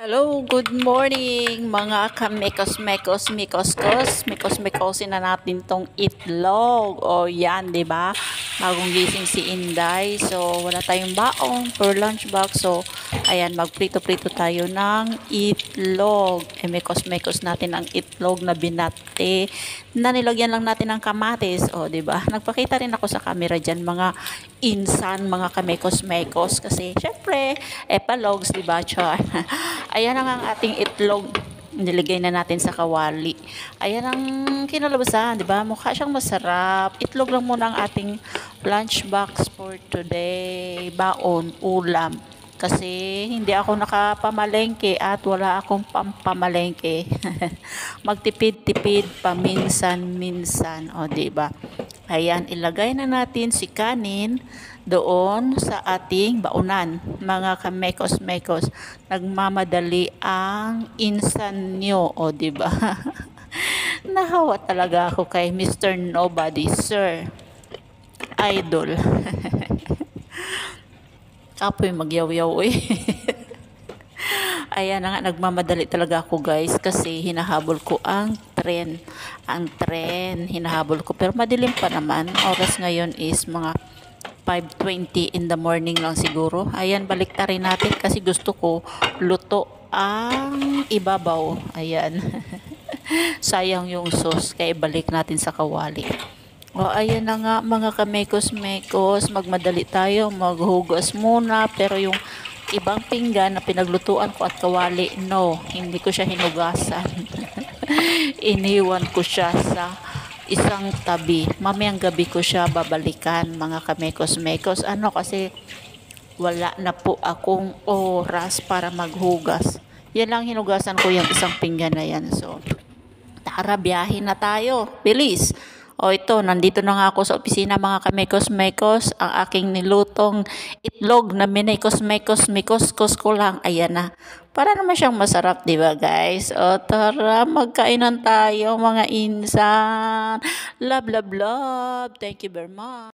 Hello, good morning mga kamekos-mekos, mikos-mekosin na natin tong itlog. O yan, 'di ba? Bagong gising si Inday. So, wala tayong baong for lunch box. So, ayan, magprito-prito tayo ng itlog. Mekos-mekos natin ang itlog na binate na nilagyan lang natin ng kamatis. O, 'di ba? Nagpakita rin ako sa camera diyan mga insan, mga kamekos-mekos kasi syempre, palogs, 'di ba? Char. Ayan ang ating itlog. Niligay na natin sa kawali. Ayan ang kinalabasan, di ba? Mukha siyang masarap. Itlog lang muna ang ating lunch box for today. Baon, ulam. Kasi hindi ako nakapamalengke at wala akong pampamalengke. Magtipid-tipid paminsan-minsan. O, di ba? Ayan, ilagay na natin si kanin doon sa ating baunan. Mga kamekos-mekos, nagmamadali ang insan nyo, o diba? Nahawa talaga ako kay Mr. Nobody, Sir Idol. Apoy magyaw-yaw eh. Ayan na nga, nagmamadali talaga ako guys kasi hinahabol ko ang tren. Ang tren, hinahabol ko. Pero madilim pa naman. Oras ngayon is mga 5:20 in the morning lang siguro. Ayan, baliktarin natin kasi gusto ko luto ang ibabaw. Ayan. Sayang yung sauce kaya balik natin sa kawali. O ayan na nga mga kamekos-mekos, magmadali tayo, maghugas muna pero yung ibang pinggan na pinaglutuan ko at kawali, no, hindi ko siya hinugasan. Iniwan ko siya sa isang tabi. Mamayang gabi ko siya babalikan mga kamekos-mekos. Ano kasi wala na po akong oras para maghugas. Yan lang hinugasan ko yung isang pinggan na yan. So, tara biyahin na tayo. Bilis! O ito, nandito na nga ako sa opisina mga kamekos-mekos. Ang aking nilutong itlog na minekos-mekos-mekos ko lang. Ayan na. Para naman siyang masarap, di ba guys? O tara, magkainan tayo mga insan. Love, love, love. Thank you very much.